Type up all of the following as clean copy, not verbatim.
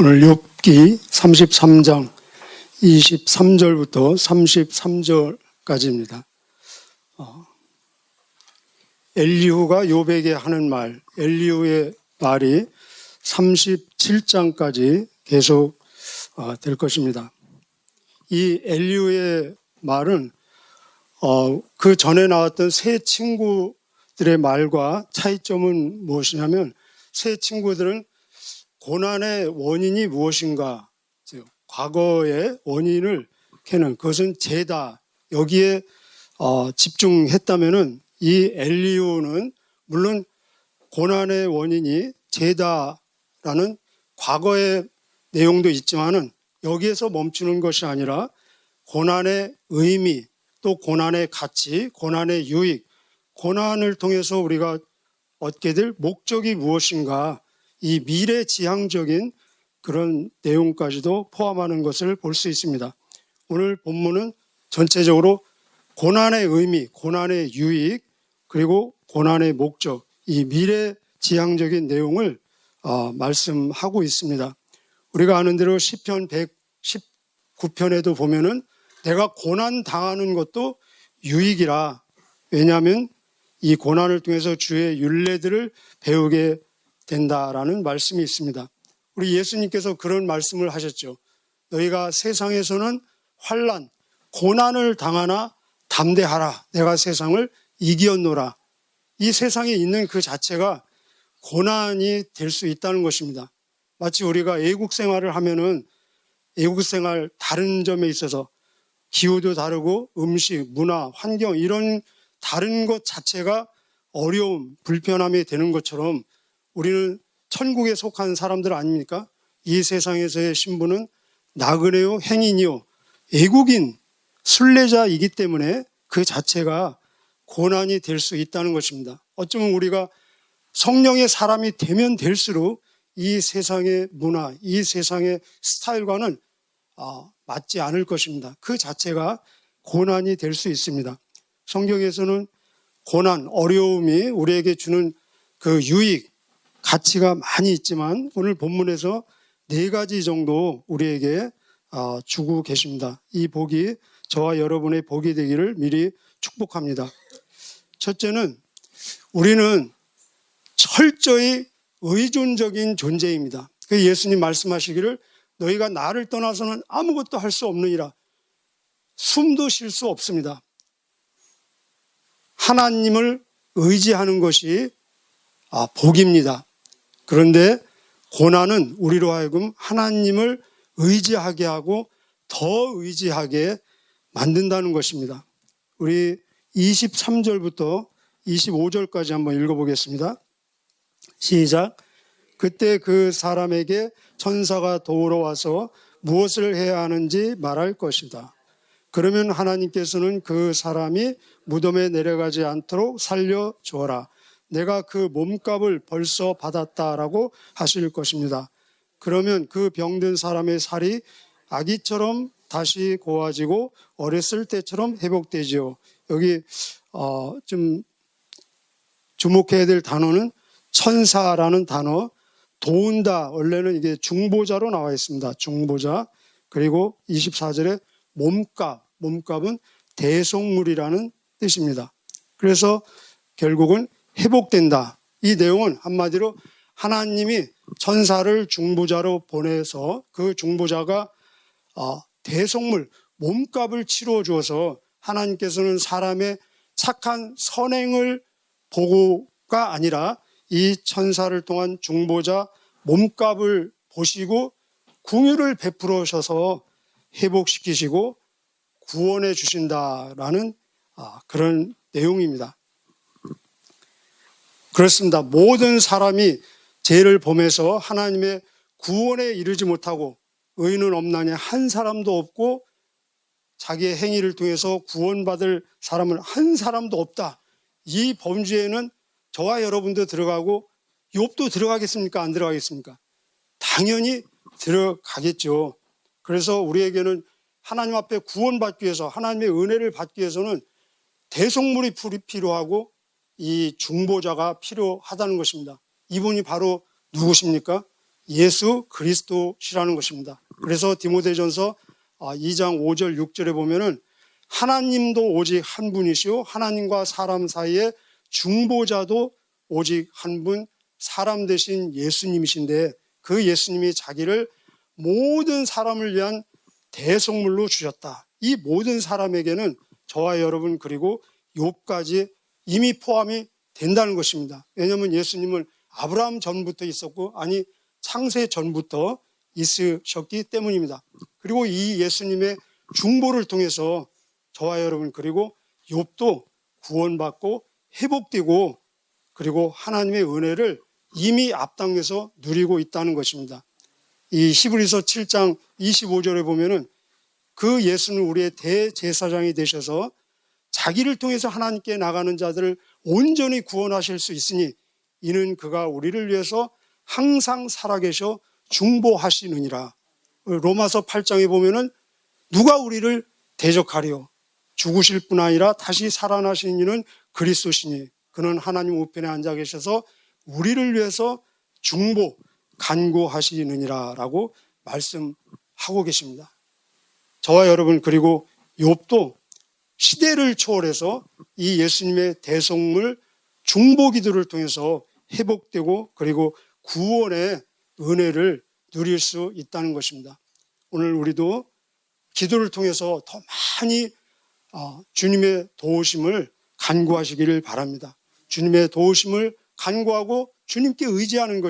오늘 욥기 33장 23절부터 33절까지입니다. 엘리후가 욥에게 하는 말, 엘리후의 말이 37장까지 계속 될 것입니다. 이 엘리후의 말은 그 전에 나왔던 세 친구들의 말과 차이점은 무엇이냐면, 세 친구들은 고난의 원인이 무엇인가, 과거의 원인을 캐는, 그것은 죄다, 여기에 집중했다면은 이 엘리후는 물론 고난의 원인이 죄다라는 과거의 내용도 있지만은 여기에서 멈추는 것이 아니라 고난의 의미, 또 고난의 가치, 고난의 유익, 고난을 통해서 우리가 얻게 될 목적이 무엇인가, 이 미래지향적인 그런 내용까지도 포함하는 것을 볼 수 있습니다. 오늘 본문은 전체적으로 고난의 의미, 고난의 유익, 그리고 고난의 목적, 이 미래지향적인 내용을 말씀하고 있습니다. 우리가 아는 대로 시편 119편에도 보면은 내가 고난 당하는 것도 유익이라, 왜냐하면 이 고난을 통해서 주의 율례들을 배우게 된다라는 말씀이 있습니다. 우리 예수님께서 그런 말씀을 하셨죠. 너희가 세상에서는 환난, 고난을 당하나 담대하라. 내가 세상을 이기었노라. 이 세상에 있는 그 자체가 고난이 될 수 있다는 것입니다. 마치 우리가 애국 생활을 하면은 애국 생활 다른 점에 있어서 기후도 다르고 음식, 문화, 환경 이런 다른 것 자체가 어려움, 불편함이 되는 것처럼 우리는 천국에 속한 사람들 아닙니까? 이 세상에서의 신분은 나그네요, 행인이요, 애국인, 순례자이기 때문에 그 자체가 고난이 될 수 있다는 것입니다. 어쩌면 우리가 성령의 사람이 되면 될수록 이 세상의 문화, 이 세상의 스타일과는 맞지 않을 것입니다. 그 자체가 고난이 될 수 있습니다. 성경에서는 고난, 어려움이 우리에게 주는 그 유익, 가치가 많이 있지만 오늘 본문에서 4가지 정도 우리에게 주고 계십니다. 이 복이 저와 여러분의 복이 되기를 미리 축복합니다. 첫째는 우리는 철저히 의존적인 존재입니다. 예수님 말씀하시기를 너희가 나를 떠나서는 아무것도 할 수 없느니라. 숨도 쉴 수 없습니다. 하나님을 의지하는 것이 복입니다. 그런데 고난은 우리로 하여금 하나님을 의지하게 하고 더 의지하게 만든다는 것입니다. 우리 23절부터 25절까지 한번 읽어보겠습니다. 시작. 그때 그 사람에게 천사가 도우러 와서 무엇을 해야 하는지 말할 것이다. 그러면 하나님께서는 그 사람이 무덤에 내려가지 않도록 살려주어라. 내가 그 몸값을 벌써 받았다라고 하실 것입니다. 그러면 그 병든 사람의 살이 아기처럼 다시 고와지고 어렸을 때처럼 회복되지요. 여기 좀 주목해야 될 단어는 천사라는 단어, 도운다, 원래는 이게 중보자로 나와 있습니다. 중보자. 그리고 24절에 몸값은 대속물이라는 뜻입니다. 그래서 결국은 회복된다. 이 내용은 한마디로 하나님이 천사를 중보자로 보내서 그 중보자가 대속물, 몸값을 치러 주어서 하나님께서는 사람의 착한 선행을 보고가 아니라 이 천사를 통한 중보자 몸값을 보시고 긍휼을 베풀으셔서 회복시키시고 구원해 주신다라는 그런 내용입니다. 그렇습니다. 모든 사람이 죄를 범해서 하나님의 구원에 이르지 못하고 의인은 없나니 한 사람도 없고 자기의 행위를 통해서 구원받을 사람은 한 사람도 없다. 이 범죄에는 저와 여러분도 들어가고 욥도 들어가겠습니까? 안 들어가겠습니까? 당연히 들어가겠죠. 그래서 우리에게는 하나님 앞에 구원받기 위해서, 하나님의 은혜를 받기 위해서는 대속물이 필요하고 이 중보자가 필요하다는 것입니다. 이분이 바로 누구십니까? 예수 그리스도시라는 것입니다. 그래서 디모데전서 2장 5절 6절에 보면은 하나님도 오직 한 분이시오 하나님과 사람 사이에 중보자도 오직 한 분 사람 되신 예수님이신데 그 예수님이 자기를 모든 사람을 위한 대속물로 주셨다. 이 모든 사람에게는 저와 여러분 그리고 욥까지 이미 포함이 된다는 것입니다. 왜냐하면 예수님은 아브라함 전부터 있었고 창세 전부터 있으셨기 때문입니다. 그리고 이 예수님의 중보를 통해서 저와 여러분 그리고 욥도 구원받고 회복되고 그리고 하나님의 은혜를 이미 앞당겨서 누리고 있다는 것입니다. 이 히브리서 7장 25절에 보면은 그 예수는 우리의 대제사장이 되셔서 자기를 통해서 하나님께 나가는 자들을 온전히 구원하실 수 있으니 이는 그가 우리를 위해서 항상 살아계셔 중보하시느니라. 로마서 8장에 보면은 누가 우리를 대적하리요? 죽으실 뿐 아니라 다시 살아나신 이는 그리스도시니 그는 하나님 우편에 앉아 계셔서 우리를 위해서 중보, 간구하시느니라 라고 말씀하고 계십니다. 저와 여러분 그리고 욥도 시대를 초월해서 이 예수님의 대속물 중보 기도를 통해서 회복되고 그리고 구원의 은혜를 누릴 수 있다는 것입니다. 오늘 우리도 기도를 통해서 더 많이 주님의 도우심을 간구하시기를 바랍니다. 주님의 도우심을 간구하고 주님께 의지하는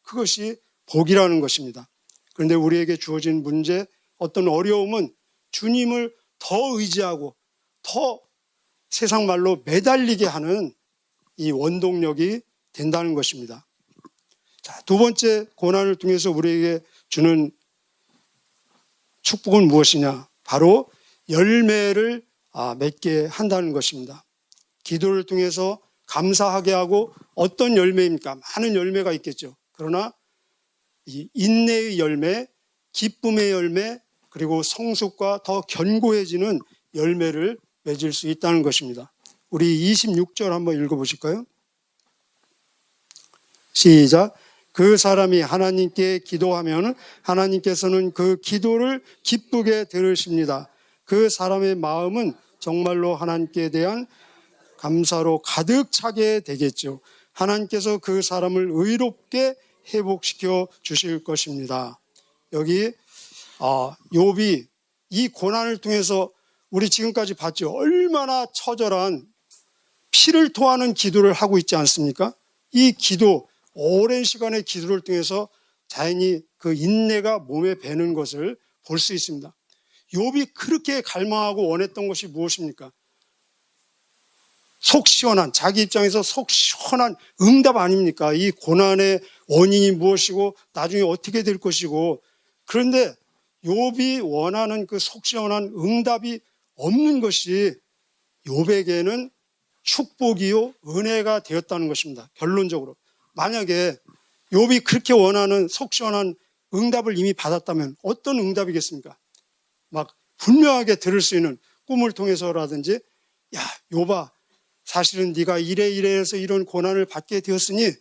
그것이 복이라는 것입니다. 그런데 우리에게 주어진 문제, 어떤 어려움은 주님을 더 의지하고 더 세상 말로 매달리게 하는 이 원동력이 된다는 것입니다. 자, 두 번째 고난을 통해서 우리에게 주는 축복은 무엇이냐? 바로 열매를 맺게 한다는 것입니다. 기도를 통해서 감사하게 하고 어떤 열매입니까? 많은 열매가 있겠죠. 그러나 이 인내의 열매, 기쁨의 열매, 그리고 성숙과 더 견고해지는 열매를 맺을 수 있다는 것입니다. 우리 26절 한번 읽어보실까요? 시작. 그 사람이 하나님께 기도하면 하나님께서는 그 기도를 기쁘게 들으십니다. 그 사람의 마음은 정말로 하나님께 대한 감사로 가득 차게 되겠죠. 하나님께서 그 사람을 의롭게 회복시켜 주실 것입니다. 여기 욥이 이 고난을 통해서 우리 지금까지 봤죠. 얼마나 처절한 피를 토하는 기도를 하고 있지 않습니까? 이 기도, 오랜 시간의 기도를 통해서 자연히 그 인내가 몸에 배는 것을 볼 수 있습니다. 욥이 그렇게 갈망하고 원했던 것이 무엇입니까? 속 시원한, 자기 입장에서 속 시원한 응답 아닙니까? 이 고난의 원인이 무엇이고 나중에 어떻게 될 것이고. 그런데 욥이 원하는 그 속 시원한 응답이 없는 것이 욥에게는 축복이요 은혜가 되었다는 것입니다. 결론적으로 만약에 욥이 그렇게 원하는 속 시원한 응답을 이미 받았다면 어떤 응답이겠습니까? 막 분명하게 들을 수 있는 꿈을 통해서라든지, 야 욥아, 사실은 네가 이래 해서 이런 고난을 받게 되었으니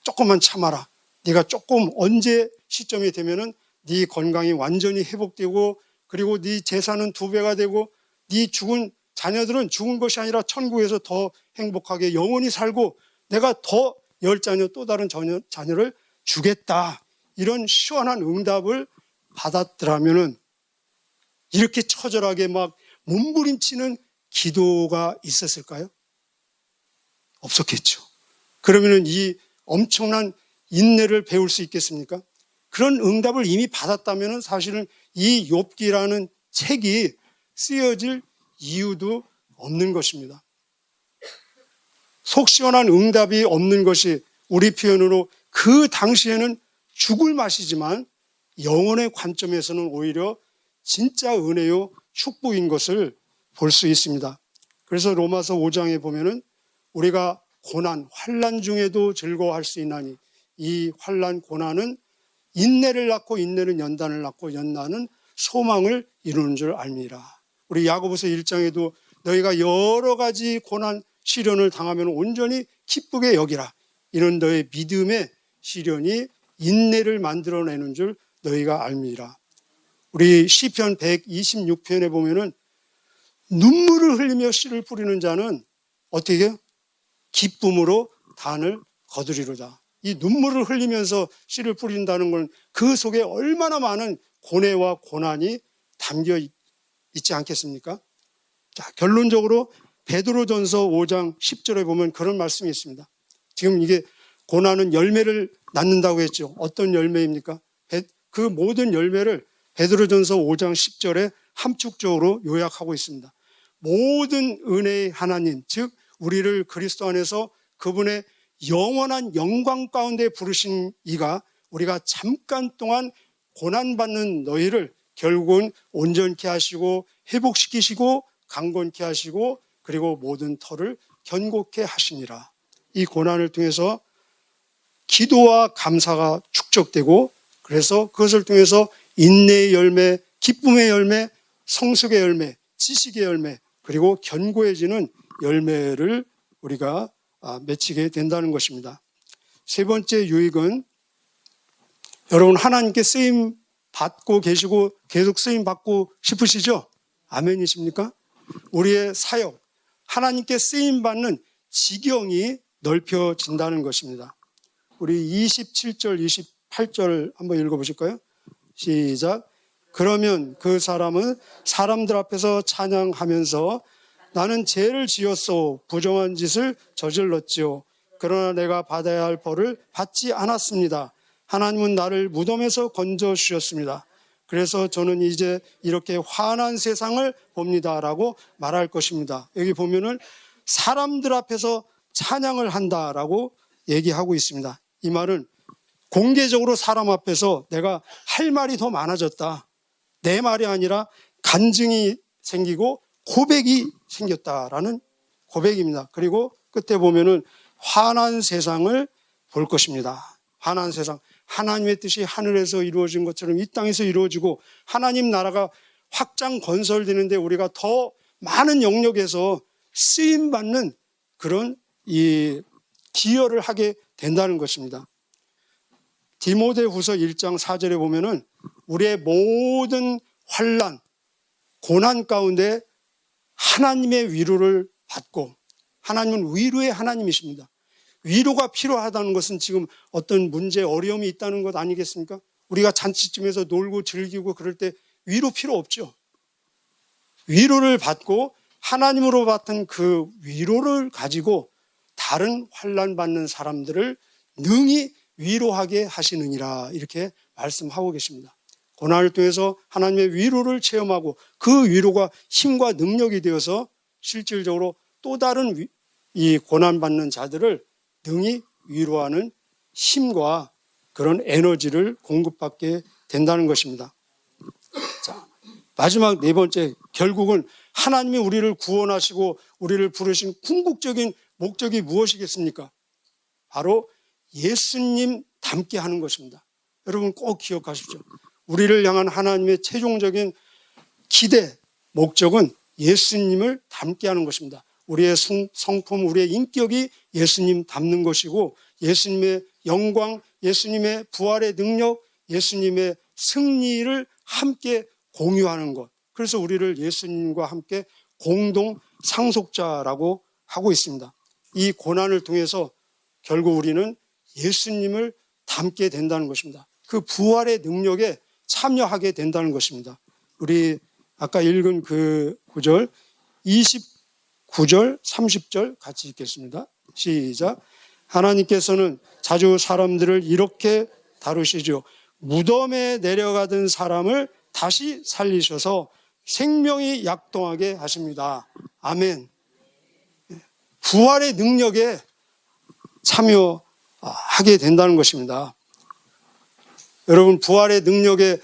조금만 참아라. 네가 조금 언제 시점이 되면은 네 건강이 완전히 회복되고 그리고 네 재산은 2배가 되고 네 죽은 자녀들은 죽은 것이 아니라 천국에서 더 행복하게 영원히 살고 내가 더 10자녀 또 다른 자녀를 주겠다. 이런 시원한 응답을 받았더라면은 이렇게 처절하게 막 몸부림치는 기도가 있었을까요? 없었겠죠. 그러면은 이 엄청난 인내를 배울 수 있겠습니까? 그런 응답을 이미 받았다면은 사실은 이 욥기라는 책이 쓰여질 이유도 없는 것입니다. 속 시원한 응답이 없는 것이 우리 표현으로 그 당시에는 죽을 맛이지만 영혼의 관점에서는 오히려 진짜 은혜요 축복인 것을 볼 수 있습니다. 그래서 로마서 5장에 보면은 우리가 고난, 환난 중에도 즐거워할 수 있나니 이 환난, 고난은 인내를 낳고 인내는 연단을 낳고 연단은 소망을 이루는 줄 알미라. 우리 야고보서 1장에도 너희가 여러 가지 고난, 시련을 당하면 온전히 기쁘게 여기라. 이는 너의 믿음의 시련이 인내를 만들어내는 줄 너희가 알미라. 우리 시편 126편에 보면은 눈물을 흘리며 씨를 뿌리는 자는 어떻게 해요? 기쁨으로 단을 거두리로다. 이 눈물을 흘리면서 씨를 뿌린다는 건 그 속에 얼마나 많은 고뇌와 고난이 담겨 있지 않겠습니까? 자, 결론적으로 베드로전서 5장 10절에 보면 그런 말씀이 있습니다. 지금 이게 고난은 열매를 낳는다고 했죠. 어떤 열매입니까? 그 모든 열매를 베드로전서 5장 10절에 함축적으로 요약하고 있습니다. 모든 은혜의 하나님, 즉 우리를 그리스도 안에서 그분의 영원한 영광 가운데 부르신 이가 우리가 잠깐 동안 고난받는 너희를 결국은 온전케 하시고 회복시키시고 강건케 하시고 그리고 모든 터를 견고케 하시니라. 이 고난을 통해서 기도와 감사가 축적되고 그래서 그것을 통해서 인내의 열매, 기쁨의 열매, 성숙의 열매, 지식의 열매 그리고 견고해지는 열매를 우리가 맺히게 된다는 것입니다. 세 번째 유익은 여러분 하나님께 쓰임 받고 계시고 계속 쓰임 받고 싶으시죠? 아멘이십니까? 우리의 사역, 하나님께 쓰임 받는 지경이 넓혀진다는 것입니다. 우리 27절, 28절 한번 읽어보실까요? 시작. 그러면 그 사람은 사람들 앞에서 찬양하면서 나는 죄를 지었소 부정한 짓을 저질렀지요. 그러나 내가 받아야 할 벌을 받지 않았습니다. 하나님은 나를 무덤에서 건져 주셨습니다. 그래서 저는 이제 이렇게 환한 세상을 봅니다라고 말할 것입니다. 여기 보면은 사람들 앞에서 찬양을 한다라고 얘기하고 있습니다. 이 말은 공개적으로 사람 앞에서 내가 할 말이 더 많아졌다. 내 말이 아니라 간증이 생기고 고백이 생겼다라는 고백입니다. 그리고 끝에 보면은 환한 세상을 볼 것입니다. 환한 세상. 하나님의 뜻이 하늘에서 이루어진 것처럼 이 땅에서 이루어지고 하나님 나라가 확장 건설되는데 우리가 더 많은 영역에서 쓰임받는 그런 이 기여를 하게 된다는 것입니다. 디모데후서 1장 4절에 보면은 우리의 모든 환난, 고난 가운데 하나님의 위로를 받고 하나님은 위로의 하나님이십니다. 위로가 필요하다는 것은 지금 어떤 문제, 어려움이 있다는 것 아니겠습니까? 우리가 잔치쯤에서 놀고 즐기고 그럴 때 위로 필요 없죠. 위로를 받고 하나님으로 받은 그 위로를 가지고 다른 환난 받는 사람들을 능히 위로하게 하시느니라 이렇게 말씀하고 계십니다. 고난을 통해서 하나님의 위로를 체험하고 그 위로가 힘과 능력이 되어서 실질적으로 또 다른 이 고난받는 자들을 능히 위로하는 힘과 그런 에너지를 공급받게 된다는 것입니다. 자, 마지막 네 번째, 결국은 하나님이 우리를 구원하시고 우리를 부르신 궁극적인 목적이 무엇이겠습니까? 바로 예수님 닮게 하는 것입니다. 여러분 꼭 기억하십시오. 우리를 향한 하나님의 최종적인 기대, 목적은 예수님을 닮게 하는 것입니다. 우리의 성품, 우리의 인격이 예수님 닮는 것이고 예수님의 영광, 예수님의 부활의 능력, 예수님의 승리를 함께 공유하는 것. 그래서 우리를 예수님과 함께 공동 상속자라고 하고 있습니다. 이 고난을 통해서 결국 우리는 예수님을 닮게 된다는 것입니다. 그 부활의 능력에 참여하게 된다는 것입니다. 우리 아까 읽은 그 구절 29절, 30절 같이 읽겠습니다. 시작. 하나님께서는 자주 사람들을 이렇게 다루시죠. 무덤에 내려가던 사람을 다시 살리셔서 생명이 약동하게 하십니다. 아멘. 부활의 능력에 참여하게 된다는 것입니다. 여러분 부활의 능력에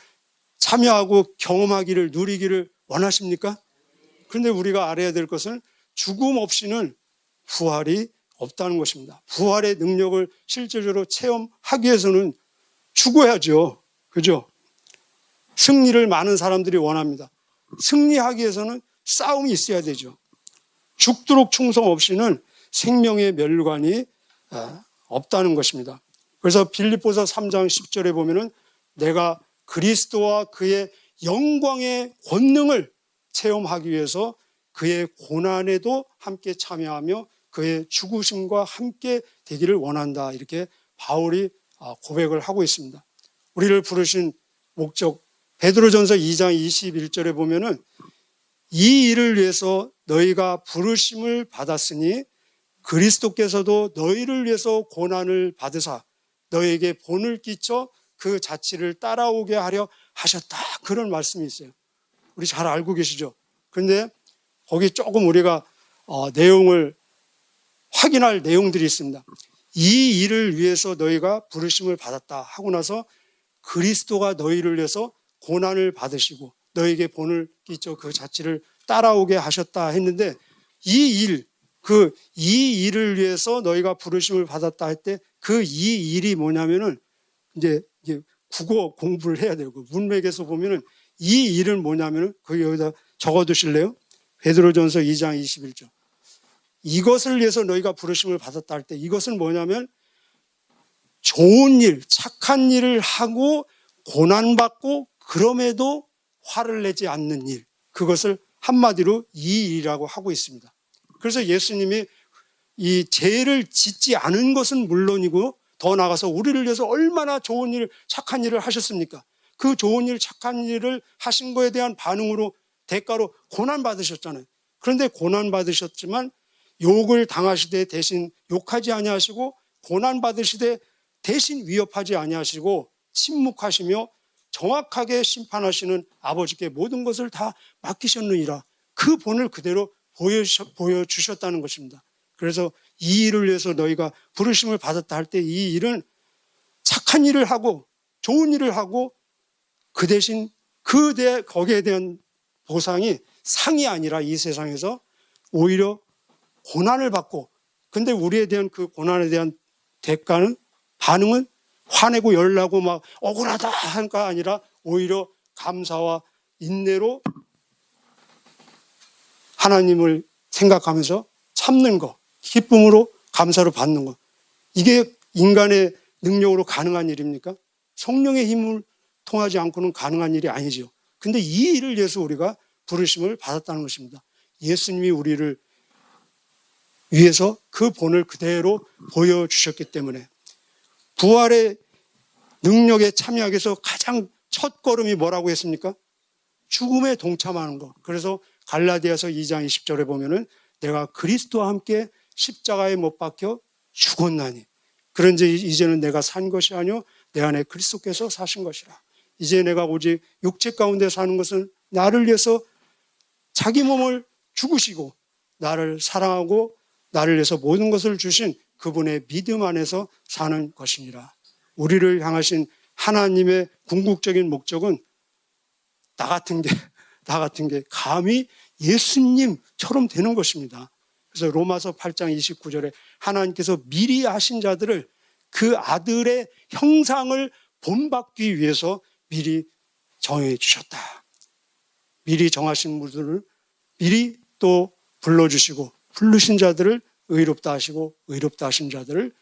참여하고 경험하기를 누리기를 원하십니까? 그런데 우리가 알아야 될 것은 죽음 없이는 부활이 없다는 것입니다. 부활의 능력을 실질적으로 체험하기 위해서는 죽어야죠. 그죠? 승리를 많은 사람들이 원합니다. 승리하기 위해서는 싸움이 있어야 되죠. 죽도록 충성 없이는 생명의 멸관이 없다는 것입니다. 그래서 빌립보서 3장 10절에 보면은 내가 그리스도와 그의 영광의 권능을 체험하기 위해서 그의 고난에도 함께 참여하며 그의 죽으심과 함께 되기를 원한다. 이렇게 바울이 고백을 하고 있습니다. 우리를 부르신 목적, 베드로전서 2장 21절에 보면은 이 일을 위해서 너희가 부르심을 받았으니 그리스도께서도 너희를 위해서 고난을 받으사 너희에게 본을 끼쳐 그 자취를 따라오게 하려 하셨다. 그런 말씀이 있어요. 우리 잘 알고 계시죠? 그런데 거기 조금 우리가 내용을 확인할 내용들이 있습니다. 이 일을 위해서 너희가 부르심을 받았다 하고 나서 그리스도가 너희를 위해서 고난을 받으시고 너희에게 본을 끼쳐 그 자취를 따라오게 하셨다 했는데 이 일을 위해서 너희가 부르심을 받았다 할 때 그 이 일이 뭐냐면은 이제 국어 공부를 해야 되고 문맥에서 보면은 이 일은 뭐냐면은 거기 여기다 적어 두실래요? 베드로전서 2장 21절. 이것을 위해서 너희가 부르심을 받았다 할 때 이것은 뭐냐면 좋은 일, 착한 일을 하고 고난받고 그럼에도 화를 내지 않는 일. 그것을 한마디로 이 일이라고 하고 있습니다. 그래서 예수님이 이 죄를 짓지 않은 것은 물론이고 더 나아가서 우리를 위해서 얼마나 좋은 일, 착한 일을 하셨습니까? 그 좋은 일, 착한 일을 하신 거에 대한 반응으로 대가로 고난받으셨잖아요. 그런데 고난받으셨지만 욕을 당하시되 대신 욕하지 아니하시고 고난받으시되 대신 위협하지 아니하시고 침묵하시며 정확하게 심판하시는 아버지께 모든 것을 다 맡기셨느니라. 그 본을 그대로 보여주셨다는 것입니다. 그래서 이 일을 위해서 너희가 부르심을 받았다 할 때 이 일은 착한 일을 하고 좋은 일을 하고 그 대신 거기에 대한 보상이 상이 아니라 이 세상에서 오히려 고난을 받고 근데 우리에 대한 그 고난에 대한 반응은 화내고 열나고 막 억울하다 하니까 아니라 오히려 감사와 인내로 하나님을 생각하면서 참는 거, 기쁨으로 감사로 받는 거. 이게 인간의 능력으로 가능한 일입니까? 성령의 힘을 통하지 않고는 가능한 일이 아니죠. 근데 이 일을 위해서 우리가 부르심을 받았다는 것입니다. 예수님이 우리를 위해서 그 본을 그대로 보여주셨기 때문에 부활의 능력에 참여하기 위해서 가장 첫 걸음이 뭐라고 했습니까? 죽음에 동참하는 것. 그래서 갈라디아서 2장 20절에 보면은 내가 그리스도와 함께 십자가에 못 박혀 죽었나니 그런지 이제는 내가 산 것이 아니요 내 안에 그리스도께서 사신 것이라. 이제 내가 오직 육체 가운데 사는 것은 나를 위해서 자기 몸을 죽으시고 나를 사랑하고 나를 위해서 모든 것을 주신 그분의 믿음 안에서 사는 것이니라. 우리를 향하신 하나님의 궁극적인 목적은 나 같은 게 감히 예수님처럼 되는 것입니다. 그래서 로마서 8장 29절에 하나님께서 미리 아신 자들을 그 아들의 형상을 본받기 위해서 미리 정해 주셨다. 미리 정하신 분들을 미리 또 불러주시고 부르신 자들을 의롭다 하시고 의롭다 하신 자들을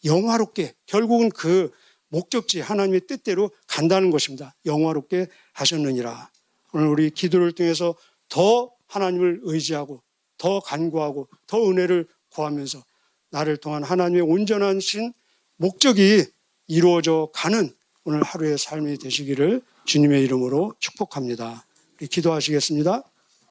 영화롭게 결국은 그 목적지 하나님의 뜻대로 간다는 것입니다. 영화롭게 하셨느니라. 오늘 우리 기도를 통해서 더 하나님을 의지하고 더 간구하고 더 은혜를 구하면서 나를 통한 하나님의 온전하신 목적이 이루어져 가는 오늘 하루의 삶이 되시기를 주님의 이름으로 축복합니다. 우리 기도하시겠습니다.